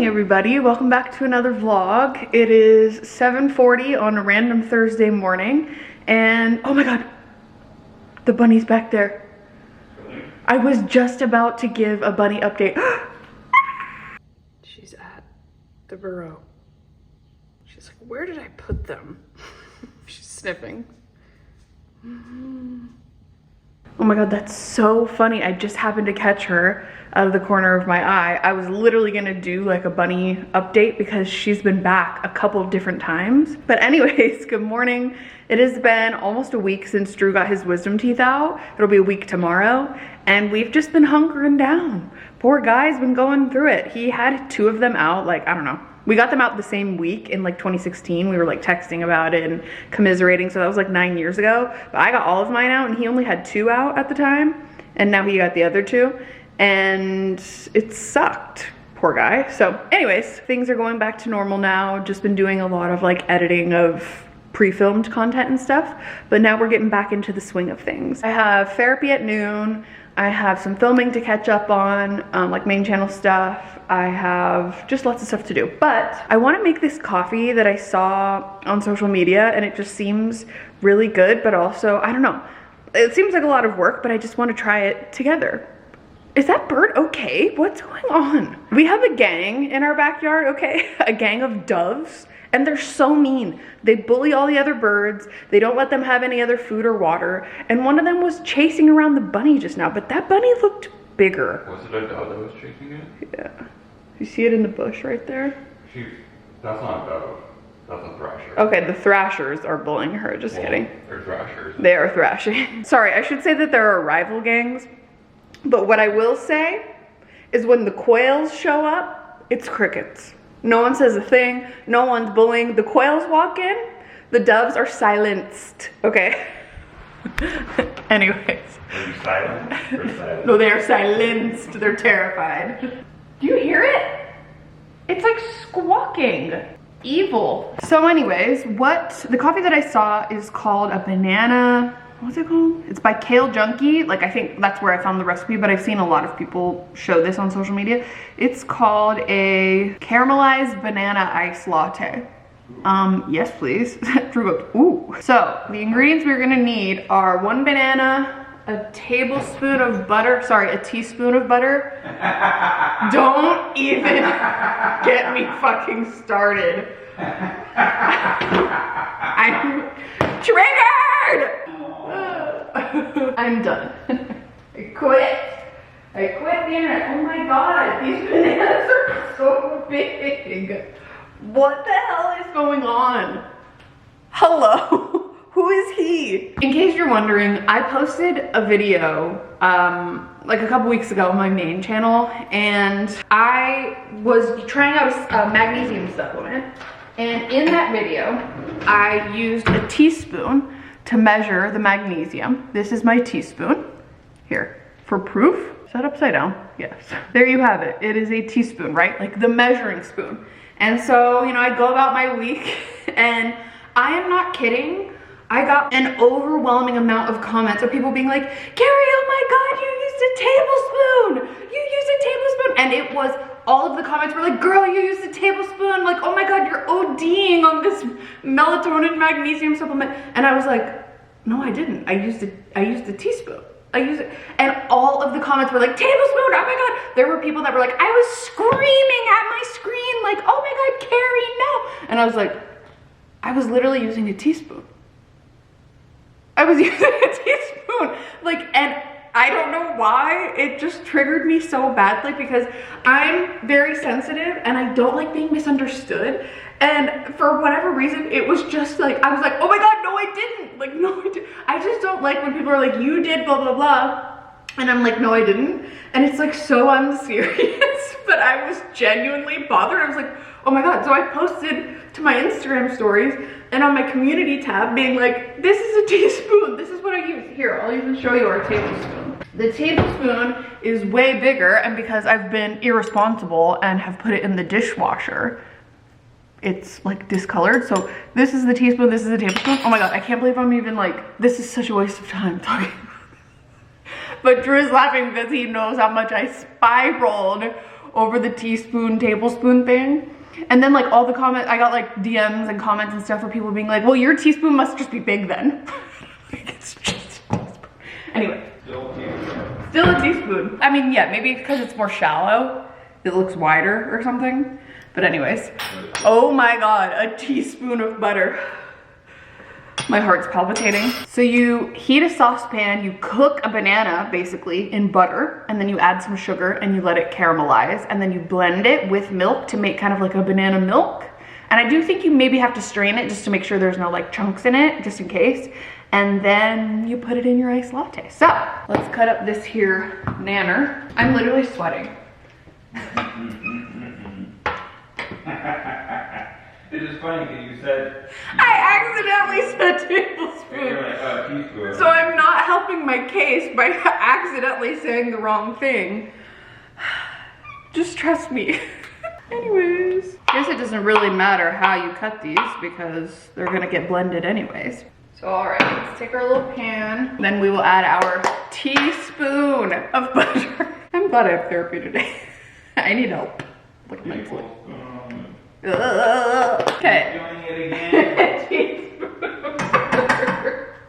Everybody, welcome back to another vlog. It is 7:40 on a random Thursday morning, and oh my god, the bunny's back there. I was just about to give a bunny update. She's at the burrow. She's like, where did I put them? She's sniffing. Oh my god, that's so funny. I just happened to catch her out of the corner of my eye. I was literally gonna do like a bunny update because she's been back a couple of different times. But anyways, good morning. It has been almost a week since Drew got his wisdom teeth out. It'll be a week tomorrow. And we've just been hunkering down. Poor guy's been going through it. He had 2 of them out, like, I don't know. We got them out the same week in like 2016. We were like texting about it and commiserating. So that was like 9 years ago. But I got all of mine out and he only had 2 out at the time. And now he got the other 2. And it sucked, poor guy. So anyways, things are going back to normal now. Just been doing a lot of like editing of pre-filmed content and stuff, but now we're getting back into the swing of things. I have therapy at noon. I have some filming to catch up on, like main channel stuff. I have just lots of stuff to do, but I want to make this coffee that I saw on social media and it just seems really good, but also, I don't know. It seems like a lot of work, but I just want to try it together. Is that bird okay? What's going on? We have a gang in our backyard, okay? A gang of doves, and they're so mean. They bully all the other birds. They don't let them have any other food or water. And one of them was chasing around the bunny just now, but that bunny looked bigger. Was it a dove that was chasing it? Yeah. You see it in the bush right there? That's not a dove. That's a thrasher. Okay, the thrashers are bullying her, just kidding. They're thrashers. They are thrashing. Sorry, I should say that there are rival gangs. But what I will say is when the quails show up, it's crickets. No one says a thing. No one's bullying. The quails walk in, the doves are silenced, okay? Anyways. Are you silent or silent? No, they are silenced. They're terrified. Do you hear it? It's like squawking. Evil. So anyways, the coffee that I saw is called a banana, what's it called? It's by Kale Junkie. Like, I think that's where I found the recipe, but I've seen a lot of people show this on social media. It's called a caramelized banana ice latte. Yes, please. Drew goes, ooh. So, the ingredients we're gonna need are 1 banana, a tablespoon of butter, sorry, a teaspoon of butter. Don't even get me fucking started. I'm triggered! I'm done. I quit the internet. Oh my god, these bananas are so big. What the hell is going on? Hello? Who is he? In case you're wondering, I posted a video like a couple weeks ago on my main channel, and I was trying out a magnesium supplement, and in that video I used a teaspoon to measure the magnesium. This is my teaspoon. Here, for proof. Is that upside down? Yes. There you have it. It is a teaspoon, right? Like the measuring spoon. And so, you know, I go about my week and I am not kidding. I got an overwhelming amount of comments of people being like, Carrie, oh my God, you used a tablespoon. You used a tablespoon. And it was, all of the comments were like, girl, you used a tablespoon. Like, oh my God, you're ODing on this melatonin magnesium supplement. And I was like, no, I didn't. I used a teaspoon. I used it. And all of the comments were like, tablespoon, oh my God. There were people that were like, I was screaming at my screen, like, oh my God, Carrie, no. And I was like, I was literally using a teaspoon. I was using a teaspoon. Like, and I don't know why, it just triggered me so badly because I'm very sensitive and I don't like being misunderstood. And for whatever reason, it was just like, I was like, oh my God, no, I didn't. Like, no, I didn't. I just don't like when people are like, you did blah, blah, blah. And I'm like, no, I didn't. And it's like so unserious, but I was genuinely bothered. I was like, oh my God. So I posted to my Instagram stories and on my community tab being like, this is a teaspoon. This is what I use. Here, I'll even show you our tablespoon. The tablespoon is way bigger, and because I've been irresponsible and have put it in the dishwasher, it's like discolored. So this is the teaspoon, this is the tablespoon. Oh my God, I can't believe I'm even like, this is such a waste of time talking. But Drew is laughing because he knows how much I spiraled over the teaspoon, tablespoon thing. And then like all the comments, I got like DMs and comments and stuff for people being like, well, your teaspoon must just be big then. Like, it's just a teaspoon. Anyway. Still a teaspoon. I mean, yeah, maybe because it's more shallow, it looks wider or something. But anyways, oh my God, a teaspoon of butter. My heart's palpitating. So you heat a saucepan, you cook a banana basically in butter, and then you add some sugar and you let it caramelize, and then you blend it with milk to make kind of like a banana milk. And I do think you maybe have to strain it just to make sure there's no like chunks in it, just in case. And then you put it in your iced latte. So let's cut up this here nanner. I'm literally sweating. It is funny because you said... I accidentally said tablespoon. You're like, oh, teaspoon. So I'm not helping my case by accidentally saying the wrong thing. Just trust me. Anyways. I guess it doesn't really matter how you cut these because they're gonna get blended anyways. So all right, let's take our little pan. Then we will add our teaspoon of butter. I'm glad I have therapy today. I need help. Like mentally. Okay. Doing it again.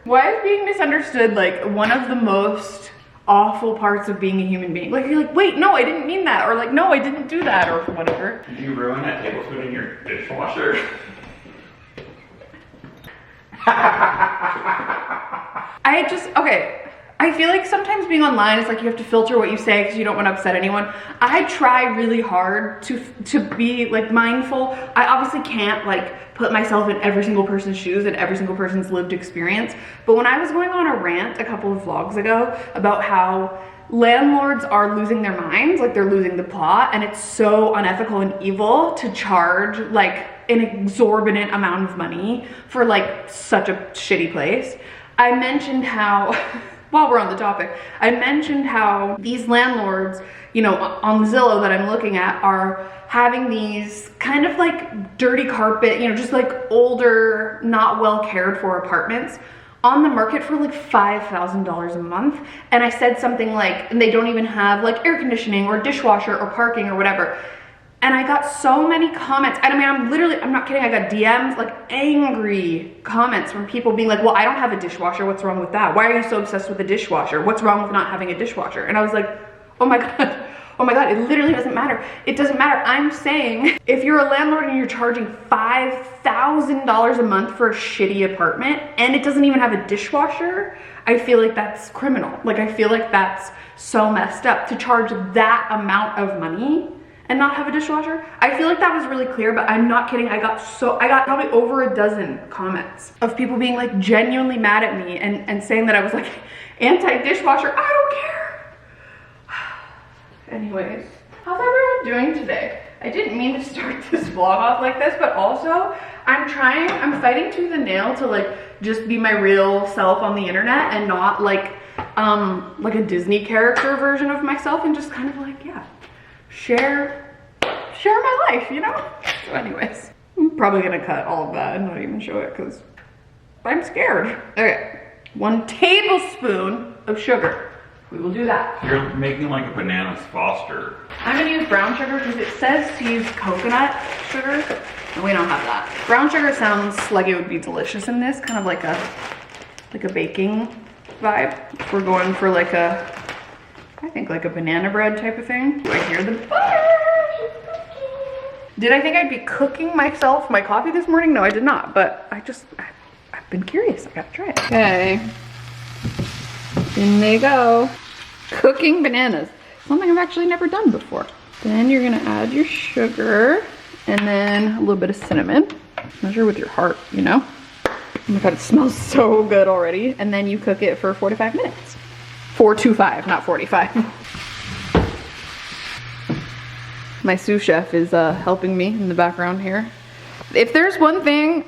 Why is being misunderstood like one of the most awful parts of being a human being? Like you're like, wait, no, I didn't mean that, or like, no, I didn't do that, or whatever. Did you ruin that tablespoon in your dishwasher? Okay, I feel like sometimes being online is like you have to filter what you say because you don't want to upset anyone. I try really hard to be like mindful. I obviously can't like put myself in every single person's shoes and every single person's lived experience. But when I was going on a rant a couple of vlogs ago about how landlords are losing their minds, like they're losing the plot, and it's so unethical and evil to charge like an exorbitant amount of money for like such a shitty place. I mentioned how, while we're on the topic, I mentioned how these landlords, you know, on Zillow that I'm looking at are having these kind of like dirty carpet, you know, just like older, not well cared for apartments on the market for like $5,000 a month. And I said something like, and they don't even have like air conditioning or dishwasher or parking or whatever. And I got so many comments. I mean, I'm not kidding. I got DMs, like angry comments from people being like, well, I don't have a dishwasher. What's wrong with that? Why are you so obsessed with a dishwasher? What's wrong with not having a dishwasher? And I was like, oh my God. Oh my God, it literally doesn't matter. It doesn't matter. I'm saying if you're a landlord and you're charging $5,000 a month for a shitty apartment and it doesn't even have a dishwasher, I feel like that's criminal. Like, I feel like that's so messed up to charge that amount of money and not have a dishwasher. I feel like that was really clear, but I'm not kidding. I got probably over a dozen comments of people being like genuinely mad at me and saying that I was like anti-dishwasher. I don't care. Anyways, how's everyone doing today? I didn't mean to start this vlog off like this, but also I'm fighting tooth and nail to like just be my real self on the internet and not like a Disney character version of myself, and just kind of like, yeah, share my life, you know? So anyways, I'm probably gonna cut all of that and not even show it because I'm scared. Okay, 1 tablespoon of sugar. We will do that. You're making like a bananas Foster. I'm gonna use brown sugar because it says to use coconut sugar, and we don't have that. Brown sugar sounds like it would be delicious in this, kind of like a baking vibe. We're going for like I think like a banana bread type of thing. Do I hear the butter? Did I think I'd be cooking myself my coffee this morning? No, I did not, but I've been curious. I gotta try it. Okay. In they go. Cooking bananas. Something I've actually never done before. Then you're gonna add your sugar and then a little bit of cinnamon. Measure with your heart, you know? Oh my God, it smells so good already. And then you cook it for 4 to 5 minutes. 425, not 45. My sous chef is helping me in the background here. If there's one thing,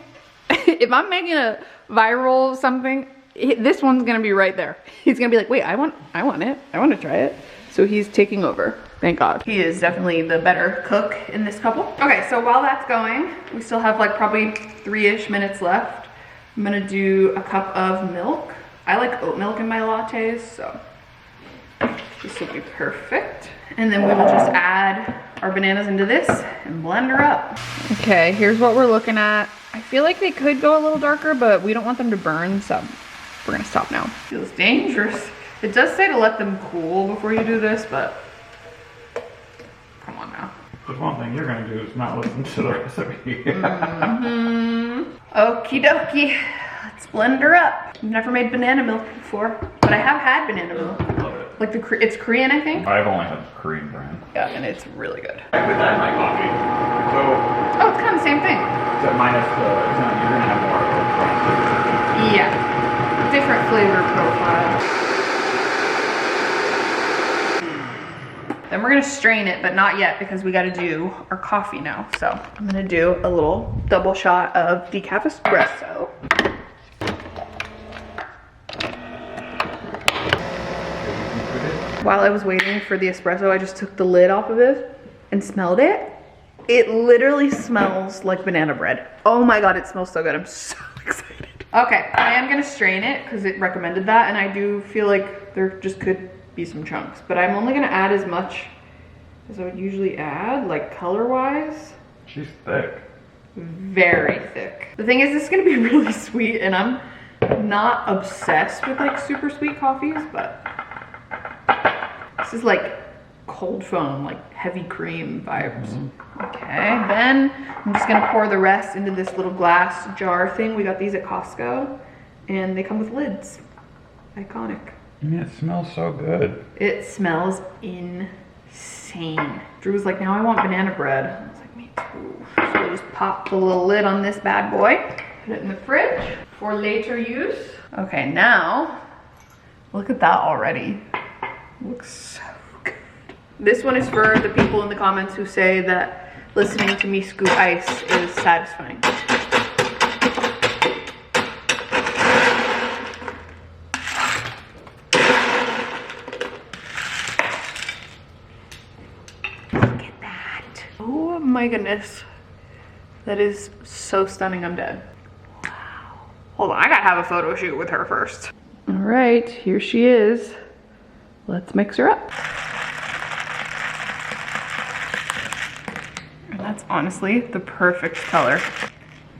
if I'm making a viral something, this one's gonna be right there. He's gonna be like, wait, I want it. I want to try it. So he's taking over. Thank God. He is definitely the better cook in this couple. Okay, so while that's going, we still have like probably 3-ish minutes left. I'm gonna do a cup of milk. I like oat milk in my lattes, so this will be perfect. And then we will just add our bananas into this and blend her up. Okay, here's what we're looking at. I feel like they could go a little darker, but we don't want them to burn, so we're gonna stop now. Feels dangerous. It does say to let them cool before you do this, but come on now. There's one thing you're gonna do is not listen to the recipe. Okie dokie. Let's blend her up. I've never made banana milk before, but I have had banana milk. Love it. Like it's Korean, I think. I've only had Korean brand. Yeah, and it's really good. I would add my coffee. So, Oh, it's kind of the same thing. except minus the, you're gonna have more of it. Yeah, different flavor profile. Then we're gonna strain it, but not yet because we gotta do our coffee now. So I'm gonna do a little double shot of decaf espresso. While I was waiting for the espresso, I just took the lid off of it and smelled it. It literally smells like banana bread. Oh my God, it smells so good. I'm so excited. Okay, I am gonna strain it because it recommended that, and I do feel like there just could be some chunks, but I'm only gonna add as much as I would usually add, like color-wise. She's thick. Very thick. The thing is, this is gonna be really sweet, and I'm not obsessed with like super sweet coffees, but this is like cold foam, like heavy cream vibes. Okay, then I'm just gonna pour the rest into this little glass jar thing. We got these at Costco, and they come with lids. Iconic. It smells so good. It smells insane. Drew was like, now I want banana bread. I was like, me too. So we'll just pop the little lid on this bad boy, put it in the fridge for later use. Okay, now, look at that already. Looks so good. This one is for the people in the comments who say that listening to me scoop ice is satisfying. Oh my goodness. That is so stunning, I'm dead. Wow. Hold on, I gotta have a photo shoot with her first. All right, here she is. Let's mix her up. And that's honestly the perfect color.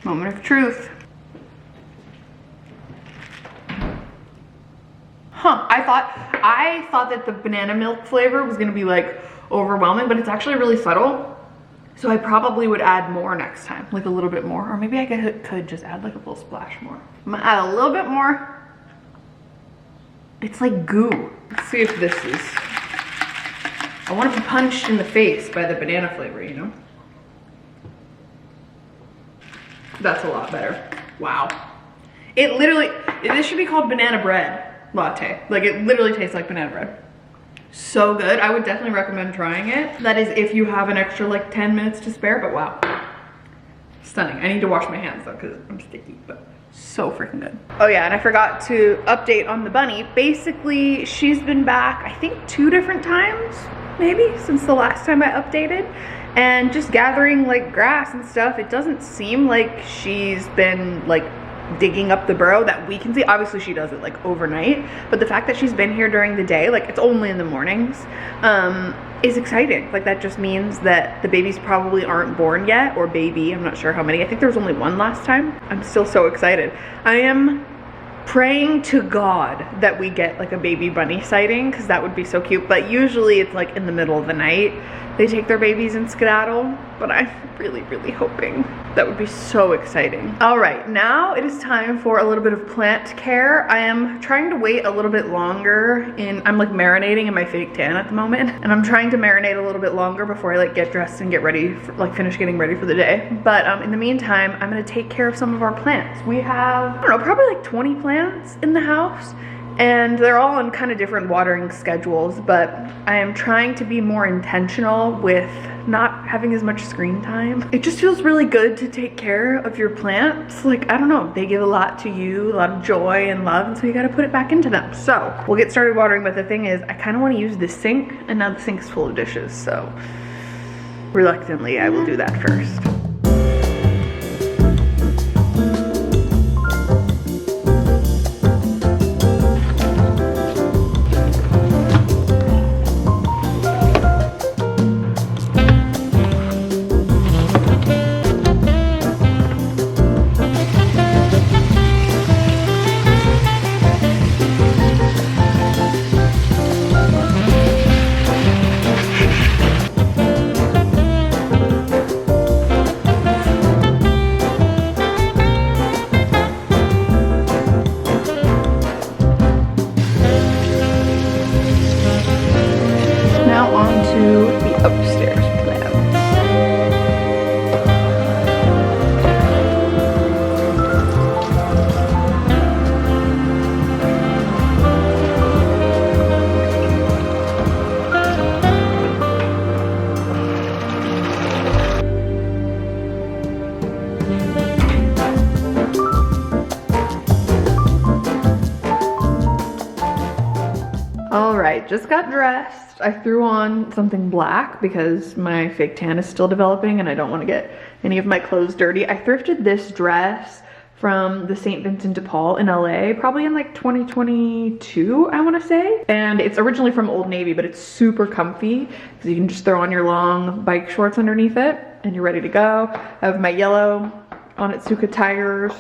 Moment of truth. Huh, I thought that the banana milk flavor was gonna be like overwhelming, but it's actually really subtle. So I probably would add more next time, like a little bit more, or maybe I could just add like a little splash more. I'm gonna add a little bit more. It's like goo. Let's see if this is, I want to be punched in the face by the banana flavor, you know? That's a lot better. Wow. It literally, this should be called banana bread latte. Like it literally tastes like banana bread. So good. I would definitely recommend trying it. That is if you have an extra like 10 minutes to spare, but wow. Stunning. I need to wash my hands though because I'm sticky, but so freaking good. Oh yeah, and I forgot to update on the bunny. Basically, she's been back, I think 2 different times, maybe, since the last time I updated. And just gathering like grass and stuff. It doesn't seem like she's been like digging up the burrow that we can see. Obviously she does it like overnight, but the fact that she's been here during the day, like it's only in the mornings, is exciting. Like that just means that the babies probably aren't born yet, or baby, I'm not sure how many. I think there was only 1 last time. I'm still so excited. I am praying to God that we get like a baby bunny sighting, because that would be so cute, but usually it's like in the middle of the night they take their babies and skedaddle, but I'm really, really hoping. That would be so exciting. All right, now it is time for a little bit of plant care. I am trying to wait a little bit longer I'm like marinating in my fake tan at the moment, and I'm trying to marinate a little bit longer before I like get dressed and get ready for, like finish getting ready for the day. But in the meantime, I'm gonna take care of some of our plants. We have, I don't know, probably like 20 plants in the house, And they're all on kind of different watering schedules, but I am trying to be more intentional with not having as much screen time. It just feels really good to take care of your plants. Like, I don't know, they give a lot to you, a lot of joy and love, and so you gotta put it back into them. So we'll get started watering, but the thing is, I kind of want to use this sink, and now the sink is full of dishes, so reluctantly I will do that first. Just got dressed. I threw on something black because my fake tan is still developing and I don't want to get any of my clothes dirty. I thrifted this dress from the St. Vincent de Paul in LA, probably in like 2022, I want to say. And it's originally from Old Navy, but it's super comfy because you can just throw on your long bike shorts underneath it and you're ready to go. I have my yellow Onitsuka tires,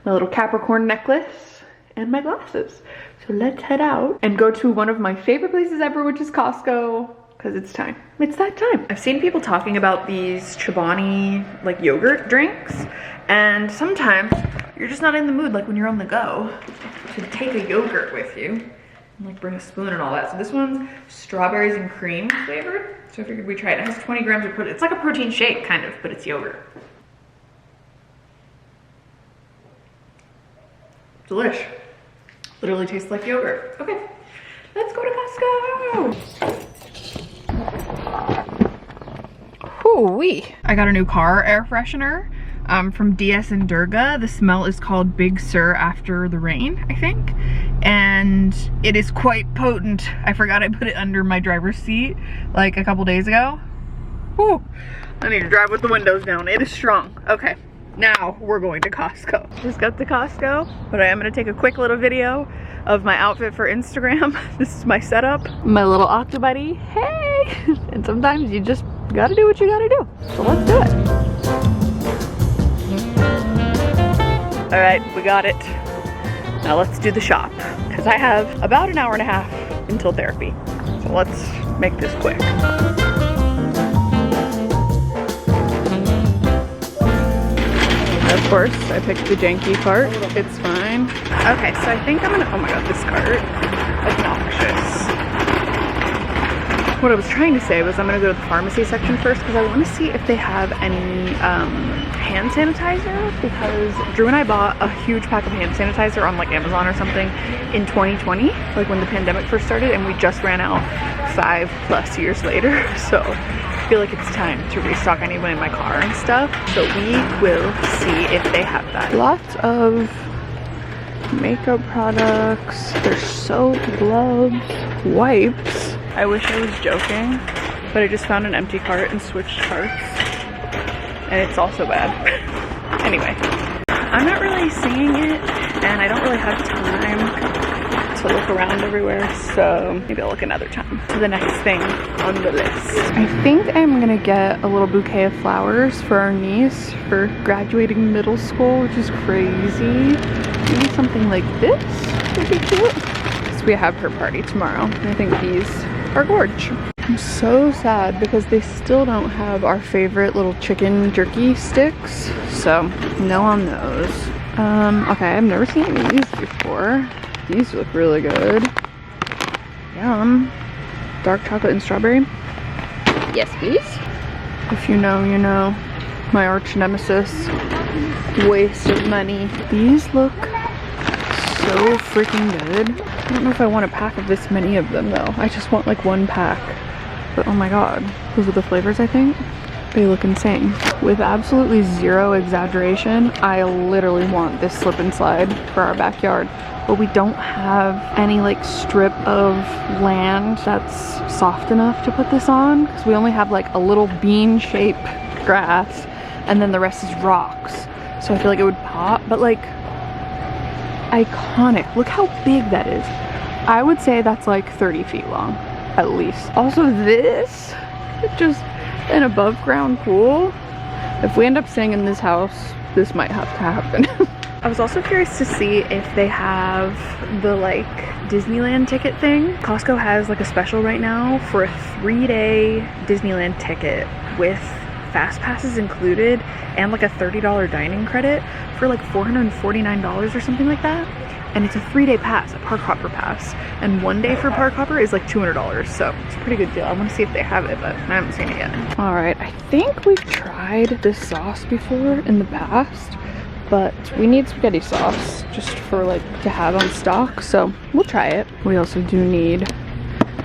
my little Capricorn necklace, and my glasses. So let's head out and go to one of my favorite places ever, which is Costco, because it's time. It's that time. I've seen people talking about these Chobani like yogurt drinks, and sometimes you're just not in the mood, like when you're on the go, to take a yogurt with you and like bring a spoon and all that. So this one's strawberries and cream flavored. So I figured we try it. It has 20 grams of protein. It's like a protein shake kind of, but it's yogurt. Delish. Literally tastes like yogurt. Okay, let's go to Costco. Hoo-wee. I got a new car air freshener from DS and Durga. The smell is called Big Sur After the Rain, I think. And it is quite potent. I forgot I put it under my driver's seat like a couple days ago. Whew. I need to drive with the windows down. It is strong. Okay. Now we're going to Costco. Just got to Costco, but I am gonna take a quick little video of my outfit for Instagram. This is my setup. My little Octobuddy, hey! And sometimes you just gotta do what you gotta do. So let's do it. All right, we got it. Now let's do the shop, because I have about an hour and a half until therapy. So let's make this quick. Of course, I picked the janky part. It's fine. Okay, so I think I'm gonna, oh my god, this cart, obnoxious. What I was trying to say was I'm gonna go to the pharmacy section first because I want to see if they have any hand sanitizer, because Drew and I bought a huge pack of hand sanitizer on like Amazon or something in 2020, like when the pandemic first started, and we just ran out 5+ years later. So I feel like it's time to restock. I need one in my car and stuff. So we will see if they have that. Lots of makeup products. There's soap, gloves, wipes. I wish I was joking, but I just found an empty cart and switched carts. And it's also bad. Anyway, I'm not really seeing it, and I don't really have time to look around everywhere, so maybe I'll look another time. To the next thing on the list. I think I'm gonna get a little bouquet of flowers for our niece for graduating middle school, which is crazy. Maybe something like this would be cute. Because we have her party tomorrow, and I think these are gorge. I'm so sad because they still don't have our favorite little chicken jerky sticks, so no on those. Okay, I've never seen these before. These look really good. Yum. Dark chocolate and strawberry. Yes, please. If you know, you know. My arch nemesis. Waste of money. These look so freaking good. I don't know if I want a pack of this many of them though. I just want like one pack. But oh my god, those are the flavors I think. They look insane. With absolutely zero exaggeration, I literally want this slip and slide for our backyard. But we don't have any like strip of land that's soft enough to put this on, because we only have like a little bean shaped grass and then the rest is rocks. So I feel like it would pop, but like iconic. Look how big that is. I would say that's like 30 feet long at least. Also this, just an above ground pool. If we end up staying in this house, this might have to happen. I was also curious to see if they have the like Disneyland ticket thing. Costco has like a special right now for a 3-day Disneyland ticket with fast passes included and like a $30 dining credit for like $449 or something like that. And it's a 3-day pass, a park hopper pass. And 1 day for park hopper is like $200. So it's a pretty good deal. I want to see if they have it, but I haven't seen it yet. All right, I think we've tried this sauce before in the past, but we need spaghetti sauce just for like to have on stock. So we'll try it. We also do need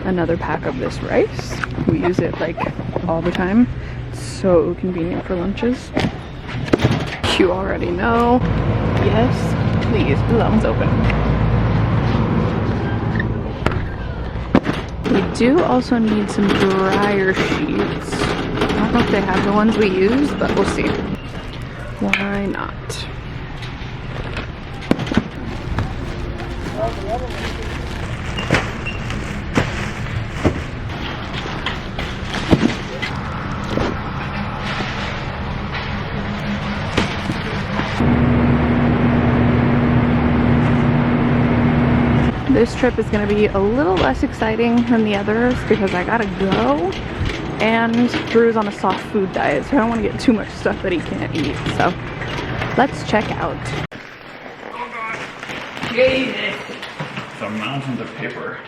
another pack of this rice. We use it like all the time. It's so convenient for lunches. You already know. Yes. Please, that one's open. We do also need some dryer sheets. I don't know if they have the ones we use, but we'll see. Why not? This trip is going to be a little less exciting than the others because I gotta go, and Drew's on a soft food diet, so I don't want to get too much stuff that he can't eat. So let's check out. Oh god. Jesus. Some mountains of paper.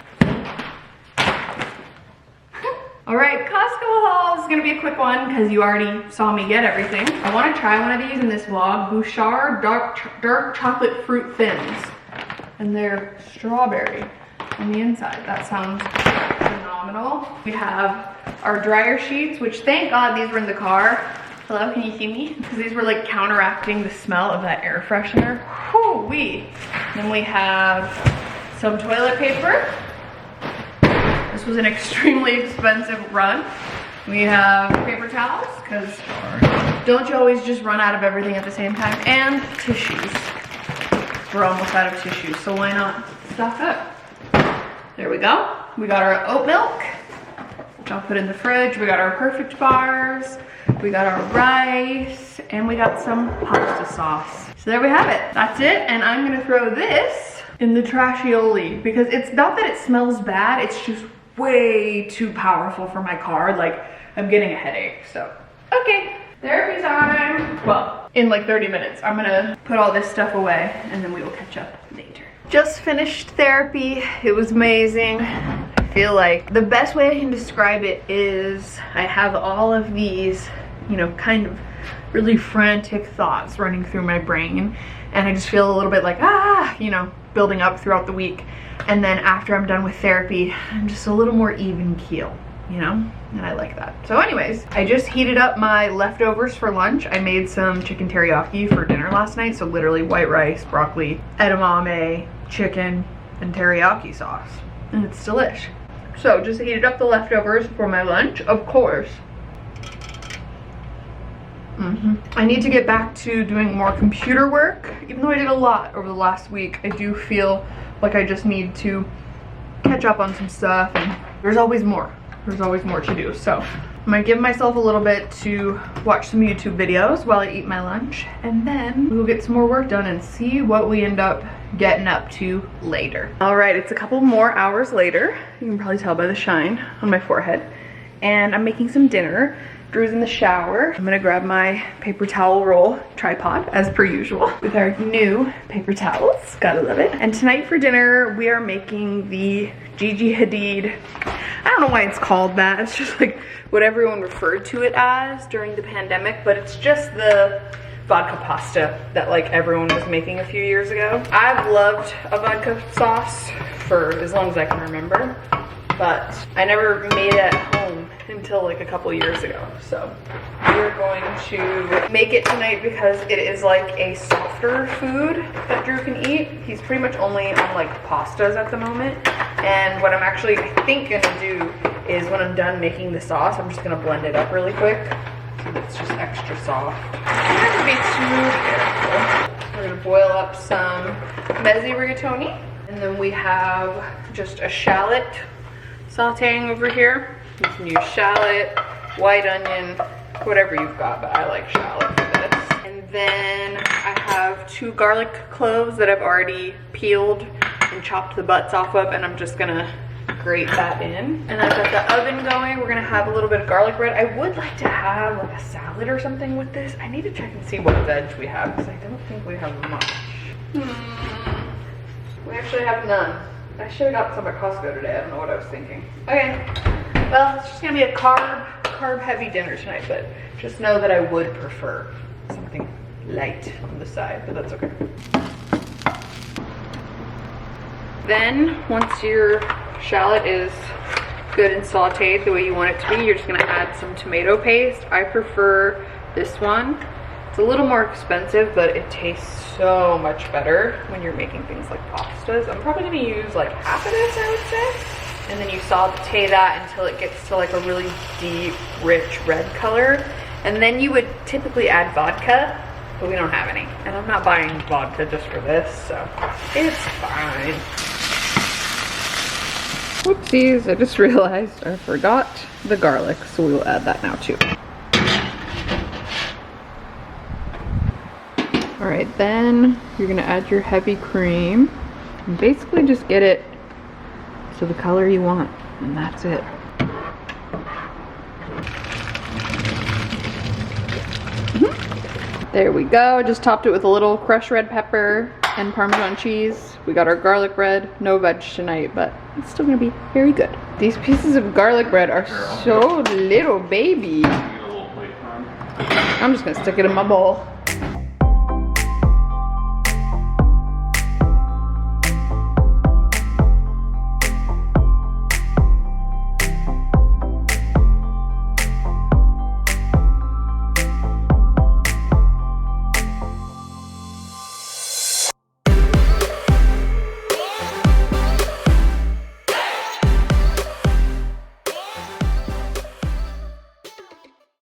Alright, Costco haul is gonna be a quick one because you already saw me get everything. I want to try one of these in this vlog. Bouchard dark chocolate fruit thins. And they're strawberry on the inside. That sounds phenomenal. We have our dryer sheets, which thank God these were in the car. Hello, can you see me? Because these were like counteracting the smell of that air freshener. Whoo-wee. Then we have some toilet paper. This was an extremely expensive run. We have paper towels, because don't you always just run out of everything at the same time? And tissues. We're almost out of tissues, so why not stock up? There we go. We got our oat milk, which I'll put in the fridge. We got our perfect bars. We got our rice, and we got some pasta sauce. So there we have it. That's it, and I'm gonna throw this in the trashioli because it's not that it smells bad, it's just way too powerful for my car. Like, I'm getting a headache, so. Okay, therapy time. Well, in like 30 minutes. I'm gonna put all this stuff away and then we will catch up later. Just finished therapy. It was amazing. I feel like the best way I can describe it is I have all of these, you know, kind of really frantic thoughts running through my brain, and I just feel a little bit like, you know, building up throughout the week. And then after I'm done with therapy, I'm just a little more even keel, you know? And I like that. So anyways, I just heated up my leftovers for lunch. I made some chicken teriyaki for dinner last night. So literally white rice, broccoli, edamame, chicken, and teriyaki sauce. And it's delish. So just heated up the leftovers for my lunch, of course. I need to get back to doing more computer work. Even though I did a lot over the last week, I do feel like I just need to catch up on some stuff, and there's always more. There's always more to do. So I'm gonna give myself a little bit to watch some YouTube videos while I eat my lunch, and then we'll get some more work done and see what we end up getting up to later. All right, it's a couple more hours later. You can probably tell by the shine on my forehead. And I'm making some dinner. Drew's in the shower. I'm gonna grab my paper towel roll tripod as per usual with our new paper towels. Gotta love it. And tonight for dinner, we are making the Gigi Hadid. I don't know why it's called that. It's just like what everyone referred to it as during the pandemic, but it's just the vodka pasta that like everyone was making a few years ago. I've loved a vodka sauce for as long as I can remember, but I never made it at home until like a couple years ago. So we're going to make it tonight because it is like a softer food that Drew can eat. He's pretty much only on like pastas at the moment. And what I'm actually, I think, gonna do is when I'm done making the sauce, I'm just gonna blend it up really quick so that it's just extra soft. I'm not gonna be too careful. We're gonna boil up some mezzi rigatoni. And then we have just a shallot sauteing over here. You can use shallot, white onion, whatever you've got, but I like shallot for this. And then I have 2 garlic cloves that I've already peeled and chopped the butts off of, and I'm just gonna grate that in. And I've got the oven going. We're gonna have a little bit of garlic bread. I would like to have like a salad or something with this. I need to check and see what veg we have because I don't think we have much. We actually have none. I should have got some at Costco today. I don't know what I was thinking. Okay, well, it's just gonna be a carb heavy dinner tonight, but just know that I would prefer something light on the side, but that's okay. Then, once your shallot is good and sauteed the way you want it to be, you're just gonna add some tomato paste. I prefer this one. It's a little more expensive, but it tastes so much better when you're making things like pastas. I'm probably gonna use like half of this, I would say. And then you saute that until it gets to like a really deep, rich red color. And then you would typically add vodka, but we don't have any. And I'm not buying vodka just for this, so it's fine. Whoopsies, I just realized I forgot the garlic, so we will add that now too. All right, then you're gonna add your heavy cream and basically just get it to the color you want, and that's it. There we go. Just topped it with a little crushed red pepper and Parmesan cheese. We got our garlic bread. No veg tonight, but it's still gonna be very good. These pieces of garlic bread are so little, baby. I'm just gonna stick it in my bowl.